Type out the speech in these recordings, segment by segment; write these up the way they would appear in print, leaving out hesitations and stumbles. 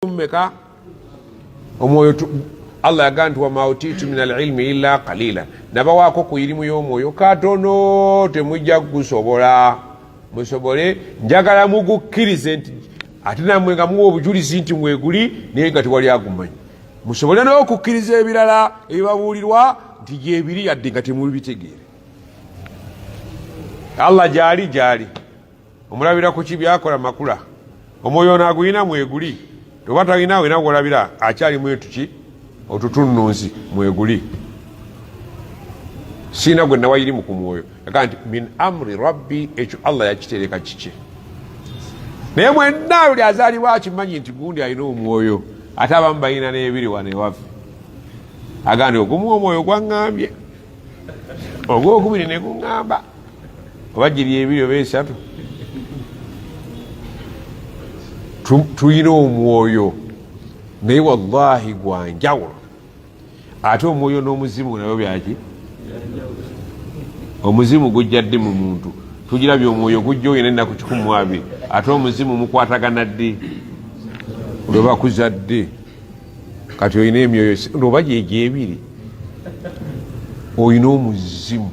meka omwoyo Allah yagantu wa mautitu min alilmi illa qalila nabawako ku ilimu y'omwoyo katono temujja kusobola musobole njagala mugukkirize nti ate nammwe nga muwa obujulizi nti mweguli naye nga tewali agumanyi musobole n'okukkiriza ebirala ebibabuulirwa nti gyebiri yadde nga temubitegeere. Allah gyali omulabira ku kibyakola makula omwoyo naguyina mweguli toba talina wena gwolabira akyali mwetuki otutunnunsi mweguli siina gwe nawayirimu ku mwoyo yaga nti min amri rabbi ekyo Allah yakitereka kiki naye mwenna buli azaalibwa akimanyi nti gundi alina omwoyo ate abamu balina n'ebiri wano ewaffe aga nti ogumu omwoyo gwaŋŋambye ogwokubiri ne guŋŋamba oba giri ebiri oba esatu tulina omwoyo naye wallahi gwanjawulo ate omwoyo n'omuzimu nabyo byaki omuzimu gujja ddi mu muntu tugirabye omwoyo gujja oyina ennaku 12 ate omuzimu mukwatagana ddi lwe bakuzadde kati oyina emyoyo oba gyegyebiri oyina omuzimu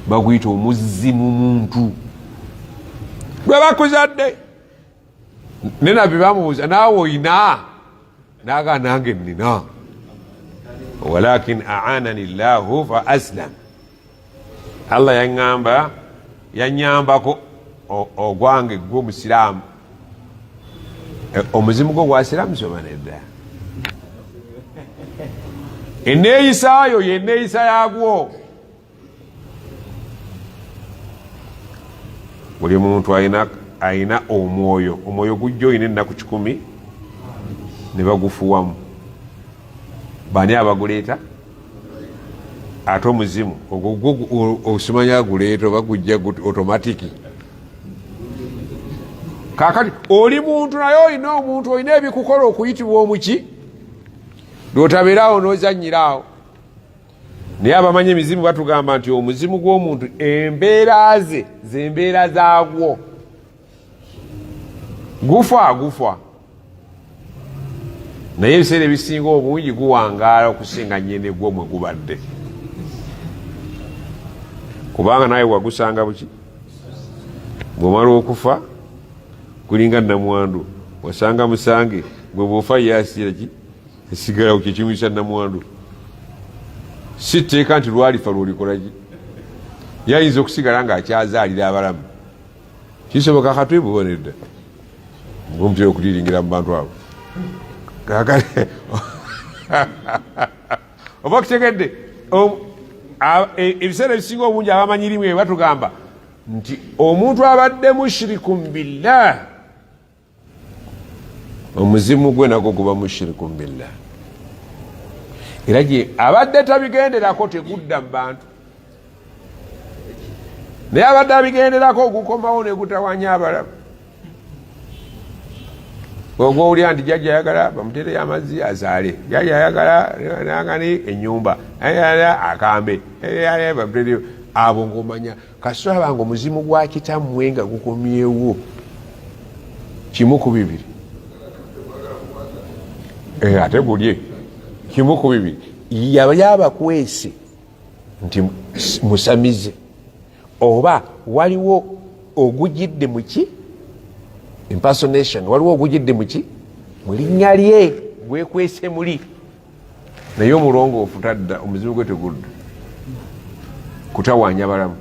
baguyita omuzimu muntu lwe bakuzadde nenabi bamubuuza naawe oyina naga nange nina walakin aanani llahu fa aslam Allah yaŋŋamba yanyambako ogwange gw'omusiraamu omuzimu gwo gwasiraamu soba nedda eneeyisaayo yeneeyisa yagwo buli muntu ayina omwoyo gujja oyina ennaku 10 ne bagufuwamu bani abaguleeta ate omuzimu osimanya aguleeta oba gujja automatiki kakati oli muntu naye olina omuntu olina ebikukola okuyitibwa omuki lwotabeerawo nozanyiraawo naye abamanyi emizimu batugamba nti omuzimu gw'omuntu embeera ze zembeera zaagwo gufa naye ebiseera ebisinga obungi guwangaala okusinga nyene gwo mwe gubadde kubanga naye wagusanga buki bwomala okufa kulinga namwandu wasanga musange gwe bwofa yasira ki esigala kyekimu kya namwandu si tteeka nti lwalifa lwolikolaki yayinza okusigala nga akyazaalira abalamu kisoboka katwebubonedda ngomutera okuliringira mu bantu abo oba okutegedde ebiseera ebisinga obungi abamanyirimu e batugamba nti omuntu abadde mushrikun billah omuzimu gwe nagwo guba mushrikun billah era gye abadde tabigenderako tegudda mu bantu naye abadde abigenderako ogukomawo ne gutawanya abalamu ogwowulira nti jajja ayagala bamutereyo amazzi azaale jajja ayagala nagani enyumba akambe bamutereyo abo ngomanya kasitulaba nga omuzimu gwa kitammwe nga gukomyewo 1 ku 2 ate gulye 1 ku 2 yabakwese nti musamize oba waliwo ogujidde muki impersonation waliwo ogujidde muki mulinnya lye gwekwese muli naye omulongoofu tadda omuzimu gwe tegudda kutawanya balamu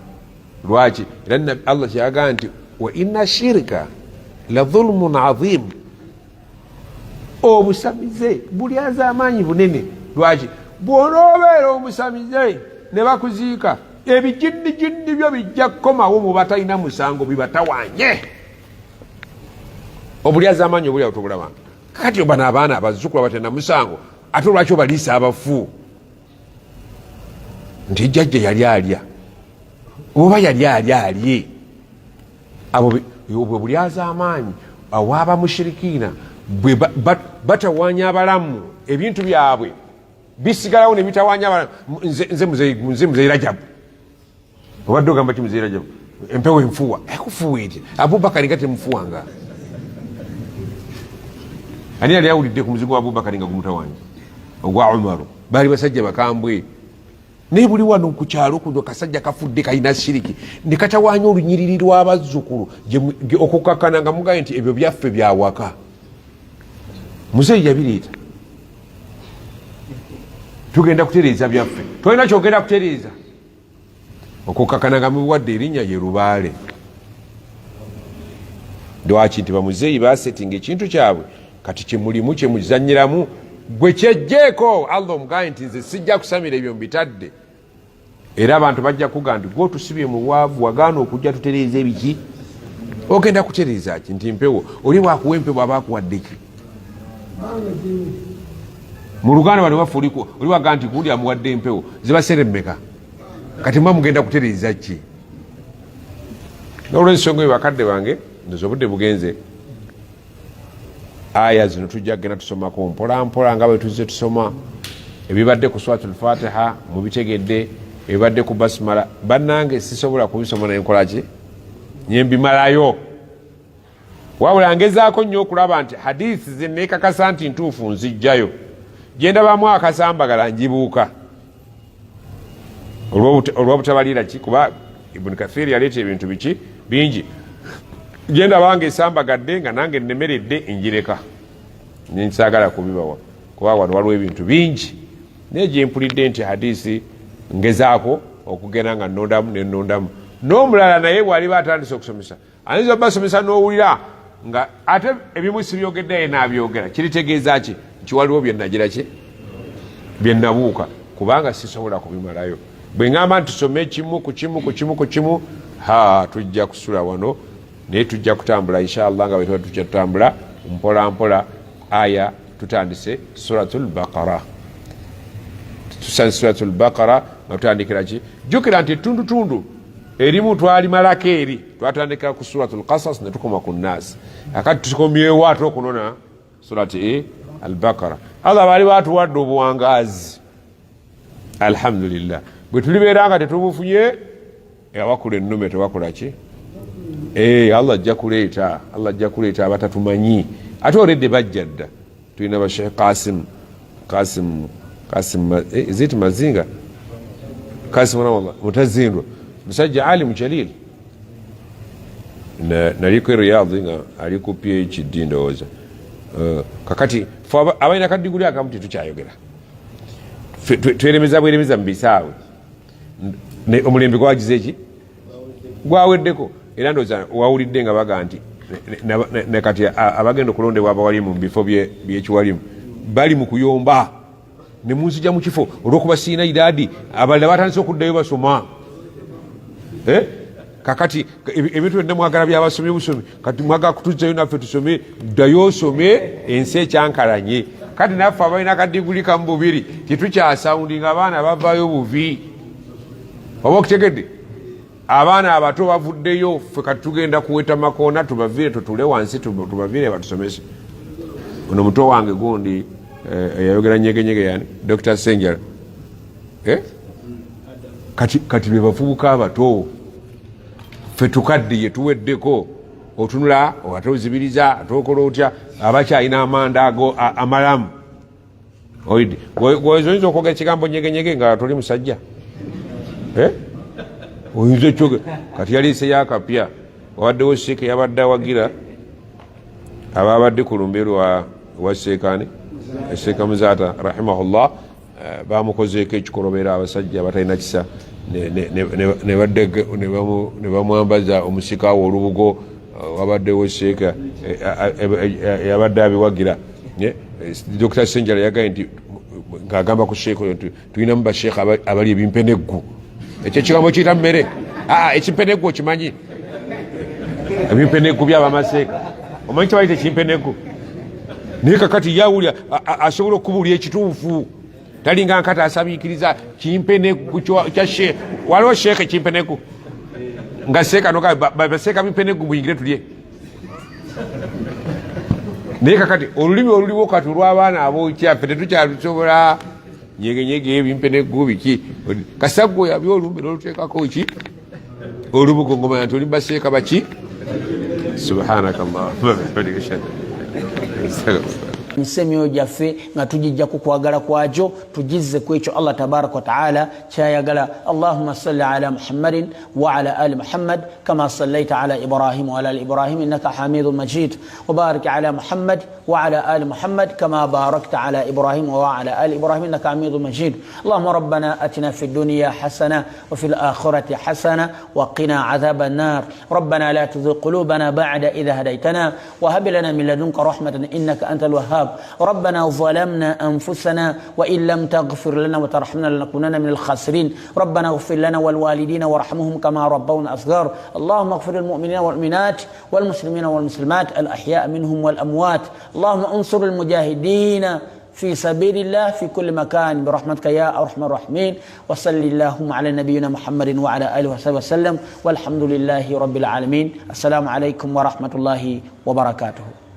lwaki era Allah kyagaa nti wa inna shirka la dhulmun adhim obusamize bulyaza amaanyi bunene lwaki bwonoobeera omusamize ne bakuziika ebijinni byo bijja kukomawo mu batalina musango bibatawanye obulyaza amaanyi obulyawo tobulabanga kati obana abaana abazzukula batenda musango ate olwaki obaliisa abafu nti jjajja yali alya oba yali alye abo bwe bulyaza amaanyi awaaba mushirikiina bwe batawanya abalamu ebintu byabwe bisigalawo ne bitawanya abalamu nze muzeyi Rajabu obadde ogamba ki muzeyi Rajabu empewo enfuwa ekufuwa eti Abubakari nga temufuwanga ani yali awulidde ku muzigo wa Abubakar nga gumutawanyi ogwa Umaru bali basajja bakambwe naye buli wano ku kyalo kuno kasajja kafudde kalina shiriki ne katawanya olunyiriri lw'abazzukulu okukakkana nga mugaye nti ebyo byaffe byawaka muzeeyi yabireeta tugenda kutereeza byaffe tolina kyogenda kutereeza okukakkana nga mubiwadde erinnya ye Lubaale lwaki nti bamuzeeyi basetinga ekintu kyabwe kati kyemulimu kyemuzanyiramu gwe kyejjeeko Allah omugaye nti nze sijja kusamira ebyo mbitadde era abantu bajja kuga nti gwe otusibye mu bwavu wagaana okujja tutereeza ebiki ogenda kutereeza ki nti mpewo oli bwakuwa empewo aba akuwadde ki mu Luganda bano bafe oli wagaa nti gundi amuwadde empewo zibasere mmeka kati mba mugenda kutereeza ki nolwensonga eyo bakadde bange ndoza obudde bugenze aya zino tujja kugenda tusomako mpolampola nga bwe tuzze tusoma ebibadde ku Suratul Fatiha mubitegedde ebibadde ku basmala bannange sisobola kubisoma nenkolaki nyembimalayo wabula ngezaako nnyo okulaba nti hadithi zenneekakasa nti ntuufu nzijjayo gyendabamu akasambagala njibuuka olw'obutabalira ki kuba Ibn Kathir yaleeta ebintu biki bingi genda bange esambagadde nga nange nemeredde enjireka nensagala kubibawa kuba wano waliwo ebintu bingi naye gyempulidde nti hadisi ngezaako okugenda nga nondamu nenondamu n'omulala naye bwaliba atandise okusomesa ayinza basomesa n'owulira nga ate ebimu sibyogedde ye nabyogera kiritegeeza ki nti waliwo byenagira ki byenabuuka kubanga sisobola kubimalayo bwe ngamba nti tusome kimu ku kimu tujja kusula wano naye tujja kutambula inshallah nga bwe tujja tutambula mpola aya tutandise Suratul Baqara Suratul Baqara nga tutandikira ki jukira nti tundu erimu twalimalako eri twatandikira ku Suratul Qasas ne tukoma ku Nas akati tukomyewo ate okunona Surati Al-Baqara Allah bali batuwadde obuwangazi alhamdulillah bwe tulibeera nga tetubufunye abakula ennume tebakola ki Allah ajja kuleeta abatatumanyi ate oledde bajja dda tulina ba Sheikh Qasim ziti Mazinga Qasim Mutazindwa musajja alimu jalil naliko Riyadh nga ali ku PhD ndowooza kakati abalina kadiguli akamu tetukyayogera tweremeza bweremeza mu bisaawe omulembe gwagize eki gwaweddeko era ndowooza wawulidde nga baga nti kati abagenda okulondebwa abawalimu mu bifo byekiwalimu bali mu kuyomba ne munzija mu kifo olwokuba siina idadi abalala batandise okuddayo basoma kakati ebintu byonna mwagala byabasomye busomi kati mwagala kutuzzayo naffe tusome ddayo osome ensi ekyankalanye kati naffe abalina kadiguli kamu bubiri tetukyasawundinga abaana bavayo buvi oba okutegedde abaana abato bavuddeyo ffe kati tugenda kuweta makoona tubaviire tutule wansi tubaviire batusomese ono muto wange gundi eyayogera nyegenyege yani Dr. Senjala kati lwe bavubuka abato ffe tukadde ye tuweddeko otunula ate ozibiriza ate okola otya abakyalina amanda ago amalamu oyidde oyinza okwogera ekigambo nyegenyege nga toli musajja oyinza ekyoge kati yaliise yakapya wabaddewo Sheikh yabadde awagira ababadde ku lumbe lwa Sheikani Sheikh Muzata rahimahullah bamukozeeko ekikolobera abasajja batalina kisa ne bamwambaza omusikawo olubugo wabaddewo Sheikh yabadde abiwagira Dr. Senjala yagaye nti ng'agamba ku Sheikh oyo nti tulinamu ba Sheikh abali ebimpeneggu ekyo ekigambo kiyita mmere ekimpeneggu okimanyi ebimpeneggu byabamaseeka omanyi kyabalite ekimpeneggu naye kakati yawulya asobola okubuulya ekituufu talinga nkati asabiikiriza kimpeneggu kya Sheikh waliwo Sheikh kimpeneggu nga seeka noka baseeka bimpeneggu buyingire tulye naye kakati olulimi oluliwo kati olw'abaana abookyaffe tetukyalusobola nyegenyege ebimpeneggu biki kasaggo yabyo olumbe n'oluteekako ki olubugo ngoma nti oli baseeka baki subhanakallahumma wa bihamdika ashhadu an la ilaha illa anta astaghfiruka misemyo jaffe nga tujijja ku kwagala kwajo tujizze ku ekyo Allah tabaraka wa taala kyayagala. Allahumma salli ala Muhammadin wa ala ali Muhammad kama sallaita ala Ibrahim wa ala ali Ibrahim innaka Hamidum Majid wa barik ala Muhammad wa ala ali Muhammad kama barakta ala Ibrahim wa ala ali Ibrahim innaka Hamidum Majid. Allahumma rabbana atina fid dunya hasana wa fil akhirati hasana wa qina adhaban nar. Rabbana la tuzigh qulubana ba'da idh hadaytana wa hab lana min ladunka rahmatan innaka antal wahhab. ربنا ظلمنا أنفسنا وإن لم تغفر لنا وترحمنا لنكونن من الخاسرين. ربنا اغفر لنا والوالدين وارحمهم كما ربونا صغار. اللهم اغفر للمؤمنين والمؤمنات والمسلمين والمسلمات الأحياء منهم والأموات. اللهم انصر المجاهدين في سبيل الله في كل مكان برحمتك يا أرحم الراحمين. وصل اللهم على نبينا محمد وعلى آله وصحبه وسلم والحمد لله رب العالمين. السلام عليكم ورحمة الله وبركاته.